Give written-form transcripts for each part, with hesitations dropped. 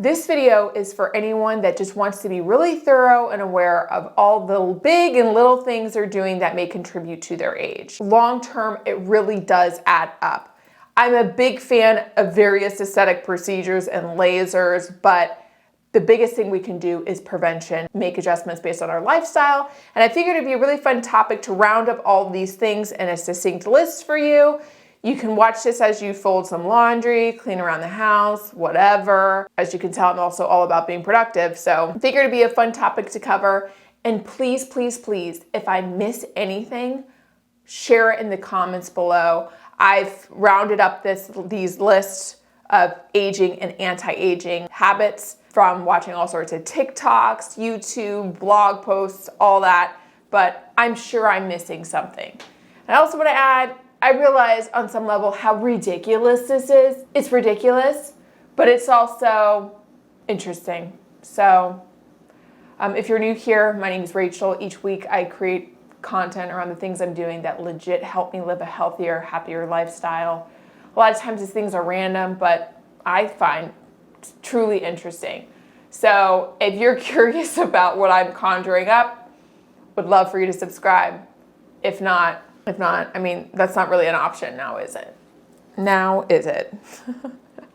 This video is for anyone that just wants to be really thorough and aware of all the big and little things they're doing that may contribute to their age. Long term, it really does add up. I'm a big fan of various aesthetic procedures and lasers, but the biggest thing we can do is prevention, make adjustments based on our lifestyle. And I figured it'd be a really fun topic to round up all of these things in a succinct list for you. You can watch this as you fold some laundry, clean around the house, whatever. As you can tell, I'm also all about being productive. So I figured it'd be a fun topic to cover. And please, please, please, if I miss anything, share it in the comments below. I've rounded up these lists of aging and anti-aging habits from watching all sorts of TikToks, YouTube, blog posts, all that, but I'm sure I'm missing something. And I also want to add, I realize on some level how ridiculous this is. It's ridiculous, but it's also interesting. So if you're new here, my name is Rachel. Each week I create content around the things I'm doing that legit help me live a healthier, happier lifestyle. A lot of times these things are random, but I find truly interesting. So if you're curious about what I'm conjuring up, would love for you to subscribe. If not, I mean, that's not really an option now, is it? Now, is it?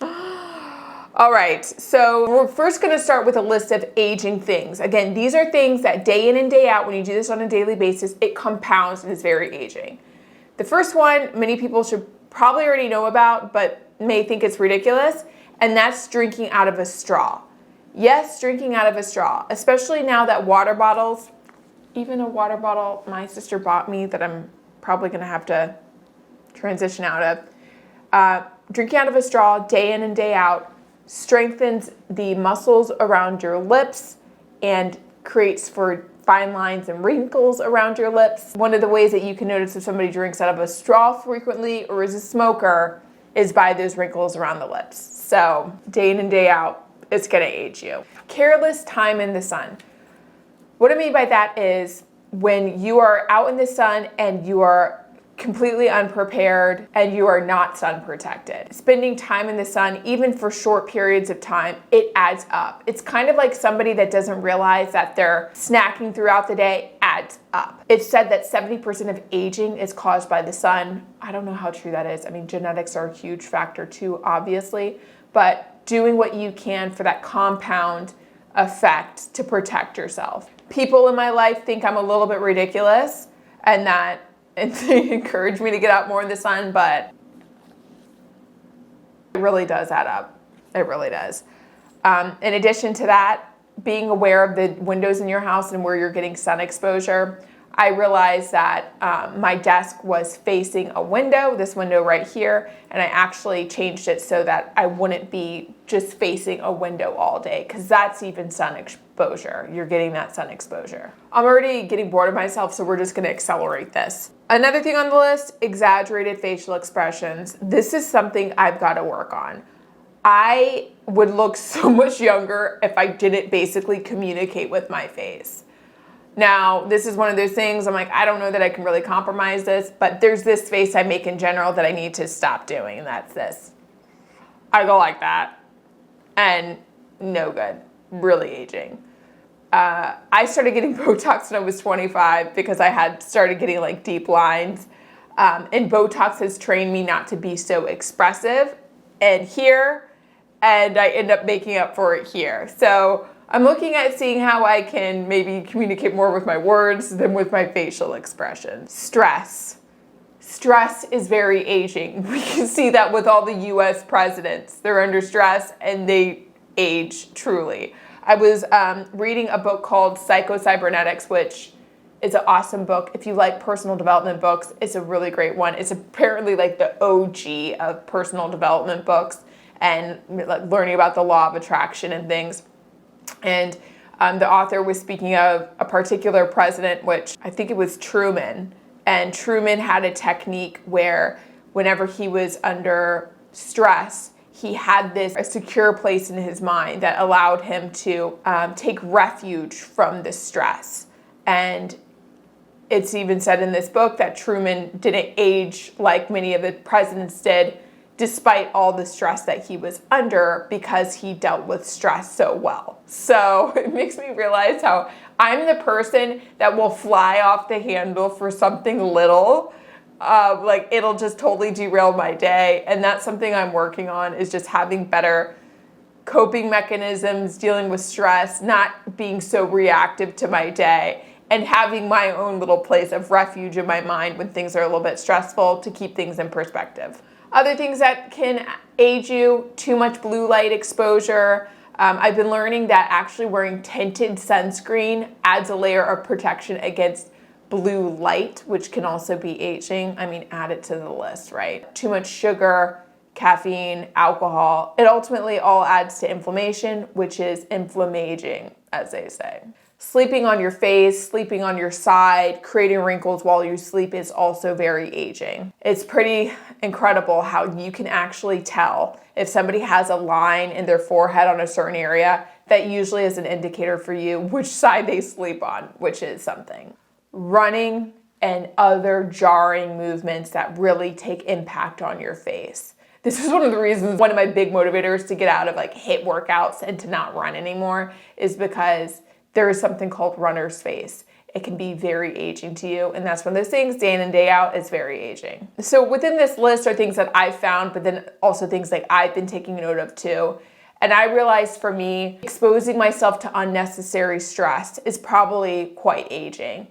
All right, so we're first gonna start with a list of aging things. Again, these are things that day in and day out, when you do this on a daily basis, it compounds and is very aging. The first one, many people should probably already know about, but may think it's ridiculous, and that's drinking out of a straw. Yes, drinking out of a straw, especially now that water bottles, even a water bottle my sister bought me that I'm probably gonna have to transition out of. Drinking out of a straw day in and day out strengthens the muscles around your lips and creates for fine lines and wrinkles around your lips. One of the ways that you can notice if somebody drinks out of a straw frequently or is a smoker is by those wrinkles around the lips. So day in and day out, it's gonna age you. Careless time in the sun. What I mean by that is when you are out in the sun and you are completely unprepared and you are not sun protected. Spending time in the sun, even for short periods of time, it adds up. It's kind of like somebody that doesn't realize that they're snacking throughout the day adds up. It's said that 70% of aging is caused by the sun. I don't know how true that is. I mean, genetics are a huge factor too, obviously, but doing what you can for that compound effect to protect yourself. People in my life think I'm a little bit ridiculous and they encourage me to get out more in the sun, but it really does add up. It really does. In addition to that, being aware of the windows in your house and where you're getting sun exposure, I realized that my desk was facing a window, this window right here, and I actually changed it so that I wouldn't be just facing a window all day, because that's even sun exposure. You're getting that sun exposure. I'm already getting bored of myself, so we're just gonna accelerate this. Another thing on the list, exaggerated facial expressions. This is something I've got to work on. I would look so much younger if I didn't basically communicate with my face. Now, this is one of those things, I'm like, I don't know that I can really compromise this, but there's this face I make in general that I need to stop doing, and that's this. I go like that, and no good, really aging. I started getting Botox when I was 25 because I had started getting like deep lines, and Botox has trained me not to be so expressive and here, and I end up making up for it here. So I'm looking at seeing how I can maybe communicate more with my words than with my facial expression. Stress. Stress is very aging. We can see that with all the US presidents. They're under stress and they age truly. I was reading a book called Psycho-Cybernetics, which is an awesome book. If you like personal development books, it's a really great one. It's apparently like the OG of personal development books and learning about the law of attraction and things. And the author was speaking of a particular president, which I think it was Truman. And Truman had a technique where whenever he was under stress, he had a secure place in his mind that allowed him to take refuge from the stress. And it's even said in this book that Truman didn't age like many of the presidents did. despite all the stress that he was under because he dealt with stress so well. So it makes me realize how I'm the person that will fly off the handle for something little. Like it'll just totally derail my day. And that's something I'm working on, is just having better coping mechanisms, dealing with stress, not being so reactive to my day, and having my own little place of refuge in my mind when things are a little bit stressful to keep things in perspective. Other things that can age you: too much blue light exposure. I've been learning that actually wearing tinted sunscreen adds a layer of protection against blue light, which can also be aging. I mean, add it to the list, right? Too much sugar, caffeine, alcohol, it ultimately all adds to inflammation, which is inflammaging, as they say. Sleeping on your face, sleeping on your side, creating wrinkles while you sleep is also very aging. It's pretty incredible how you can actually tell if somebody has a line in their forehead on a certain area. That usually is an indicator for you which side they sleep on, which is something. Running and other jarring movements that really take impact on your face. This is one of the reasons, one of my big motivators to get out of like HIIT workouts and to not run anymore, is because there is something called runner's face. It can be very aging to you, and that's one of those things, day in and day out, is very aging. So within this list are things that I've found, but then also things like I've been taking note of too. And I realized for me, exposing myself to unnecessary stress is probably quite aging.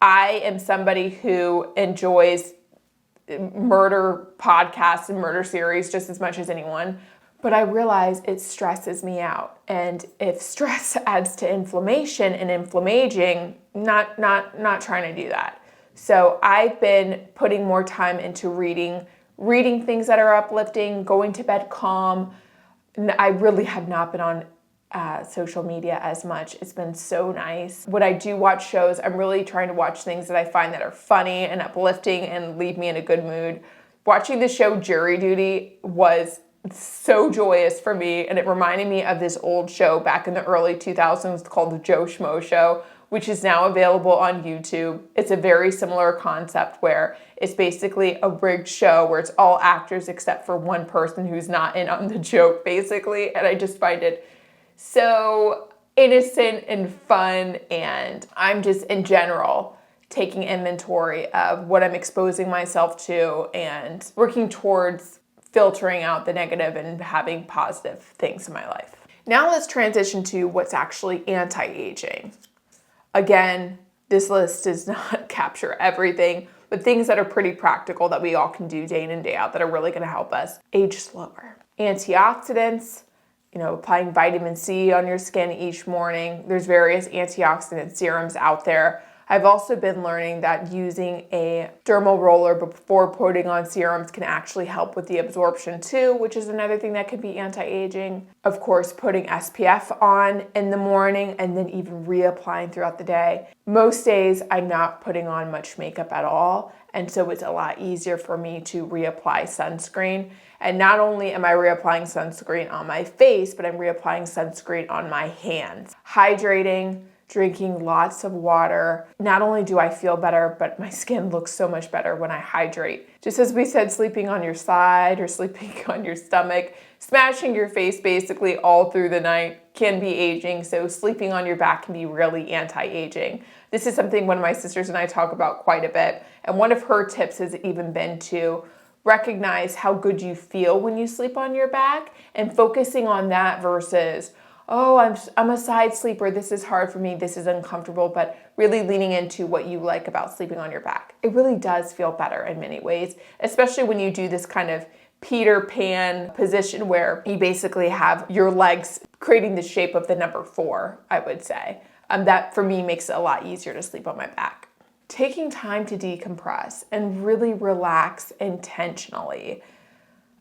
I am somebody who enjoys murder podcasts and murder series just as much as anyone, but I realize it stresses me out. And if stress adds to inflammation and inflammaging, not trying to do that. So I've been putting more time into reading things that are uplifting, going to bed calm. I really have not been on social media as much. It's been so nice. When I do watch shows, I'm really trying to watch things that I find that are funny and uplifting and leave me in a good mood. Watching the show Jury Duty was so joyous for me, and it reminded me of this old show back in the early 2000s called The Joe Schmo Show, which is now available on YouTube. It's a very similar concept where it's basically a rigged show where it's all actors except for one person who's not in on the joke, basically. And I just find it so innocent and fun, and I'm just in general taking inventory of what I'm exposing myself to and working towards filtering out the negative and having positive things in my life. Now let's transition to what's actually anti-aging. Again, this list does not capture everything, but things that are pretty practical that we all can do day in and day out that are really going to help us age slower. Antioxidants, applying vitamin C on your skin each morning. There's various antioxidant serums out there. I've also been learning that using a dermal roller before putting on serums can actually help with the absorption too, which is another thing that could be anti-aging. Of course, putting SPF on in the morning and then even reapplying throughout the day. Most days I'm not putting on much makeup at all, and so it's a lot easier for me to reapply sunscreen. And not only am I reapplying sunscreen on my face, but I'm reapplying sunscreen on my hands. Hydrating, drinking lots of water. Not only do I feel better, but my skin looks so much better when I hydrate. Just as we said, sleeping on your side or sleeping on your stomach, smashing your face basically all through the night can be aging. So sleeping on your back can be really anti-aging. This is something one of my sisters and I talk about quite a bit. And one of her tips has even been to recognize how good you feel when you sleep on your back and focusing on that versus, oh, I'm a side sleeper, this is hard for me, this is uncomfortable, but really leaning into what you like about sleeping on your back. It really does feel better in many ways, especially when you do this kind of Peter Pan position where you basically have your legs creating the shape of the number 4, I would say. That for me makes it a lot easier to sleep on my back. Taking time to decompress and really relax intentionally.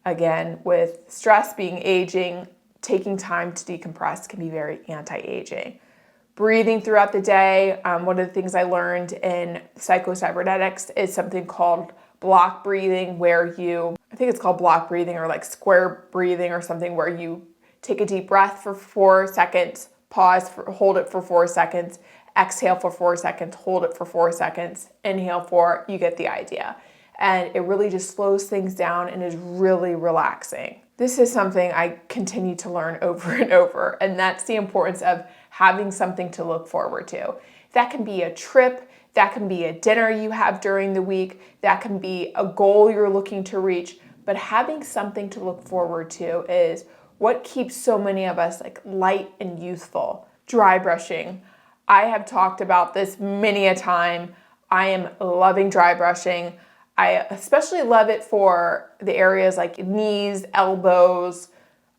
Again, with stress being aging, taking time to decompress can be very anti-aging. Breathing throughout the day. One of the things I learned in psychocybernetics is something called block breathing, where I think it's called block breathing or like square breathing or something, where you take a deep breath for 4 seconds, pause, hold it for 4 seconds, exhale for 4 seconds, hold it for 4 seconds, inhale 4, you get the idea. and it really just slows things down and is really relaxing. This is something I continue to learn over and over, and that's the importance of having something to look forward to. That can be a trip, that can be a dinner you have during the week, that can be a goal you're looking to reach, but having something to look forward to is what keeps so many of us like light and youthful. Dry brushing. I have talked about this many a time. I am loving dry brushing. I especially love it for the areas like knees, elbows,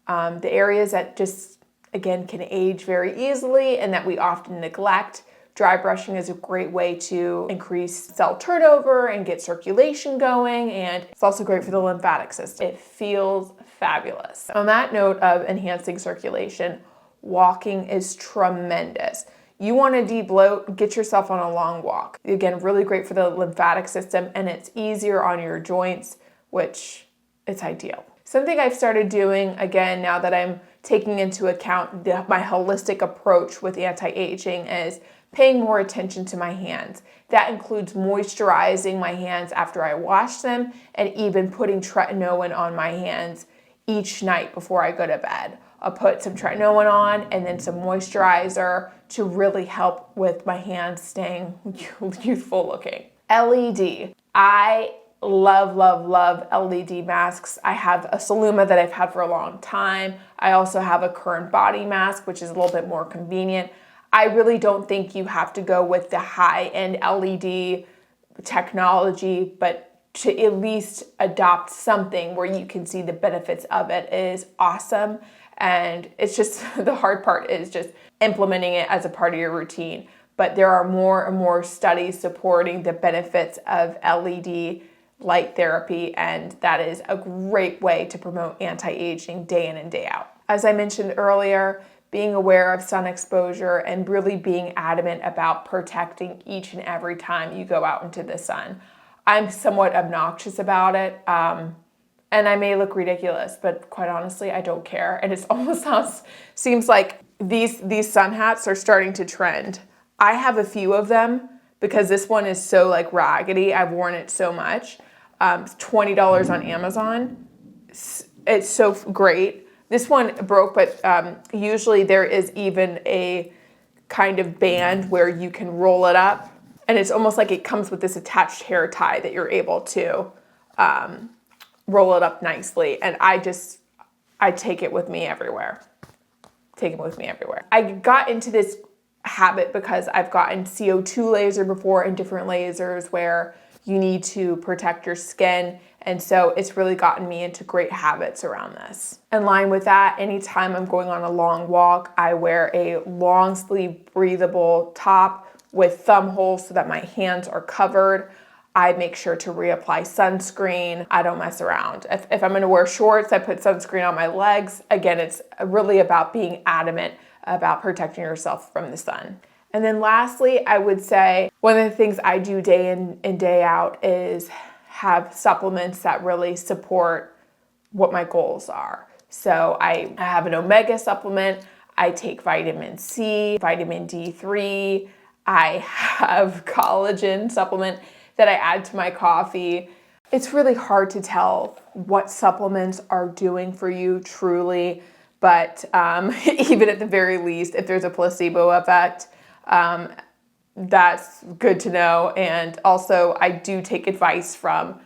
the areas that just, again, can age very easily and that we often neglect. Dry brushing is a great way to increase cell turnover and get circulation going, and it's also great for the lymphatic system. It feels fabulous. On that note of enhancing circulation, walking is tremendous. You want to de-bloat, get yourself on a long walk. Again, really great for the lymphatic system, and it's easier on your joints, which is ideal. Something I've started doing, again, now that I'm taking into account my holistic approach with anti-aging, is paying more attention to my hands. That includes moisturizing my hands after I wash them, and even putting tretinoin on my hands each night before I go to bed. I'll put some tretinoin on and then some moisturizer to really help with my hands staying youthful looking. LED. I love, love, love LED masks. I have a Soluma that I've had for a long time. I also have a current body mask, which is a little bit more convenient. I really don't think you have to go with the high-end LED technology, but to at least adopt something where you can see the benefits of it is awesome. And it's just, the hard part is just implementing it as a part of your routine. But there are more and more studies supporting the benefits of LED light therapy, and that is a great way to promote anti-aging day in and day out. As I mentioned earlier, being aware of sun exposure and really being adamant about protecting each and every time you go out into the sun. I'm somewhat obnoxious about it, and I may look ridiculous, but quite honestly, I don't care. And it almost seems like these sun hats are starting to trend. I have a few of them because this one is so like raggedy. I've worn it so much. It's $20 on Amazon. It's so great. This one broke, but usually there is even a kind of band where you can roll it up, and it's almost like it comes with this attached hair tie that you're able to roll it up nicely. And I take it with me everywhere. Take it with me everywhere. I got into this habit because I've gotten CO2 laser before and different lasers where you need to protect your skin. And so it's really gotten me into great habits around this. In line with that, anytime I'm going on a long walk, I wear a long sleeve breathable top with thumb holes so that my hands are covered. I make sure to reapply sunscreen. I don't mess around. If I'm gonna wear shorts, I put sunscreen on my legs. Again, it's really about being adamant about protecting yourself from the sun. And then lastly, I would say one of the things I do day in and day out is have supplements that really support what my goals are. So I have an omega supplement. I take vitamin C, vitamin D3. I have collagen supplement that I add to my coffee. It's really hard to tell what supplements are doing for you truly, but even at the very least, if there's a placebo effect, that's good to know. And also, I do take advice from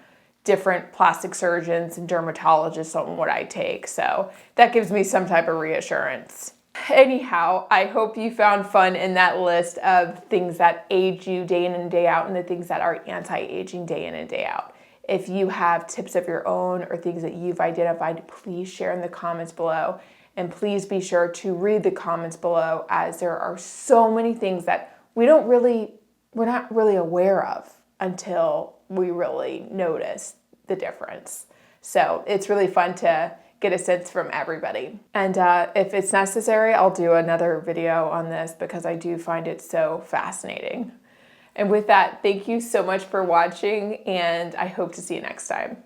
different plastic surgeons and dermatologists on what I take, so that gives me some type of reassurance. Anyhow, I hope you found fun in that list of things that age you day in and day out and the things that are anti-aging day in and day out. If you have tips of your own or things that you've identified, please share in the comments below. And please be sure to read the comments below, as there are so many things that we're not really aware of until we really notice the difference. So it's really fun to get a sense from everybody. And if it's necessary, I'll do another video on this because I do find it so fascinating. And with that, thank you so much for watching, and I hope to see you next time.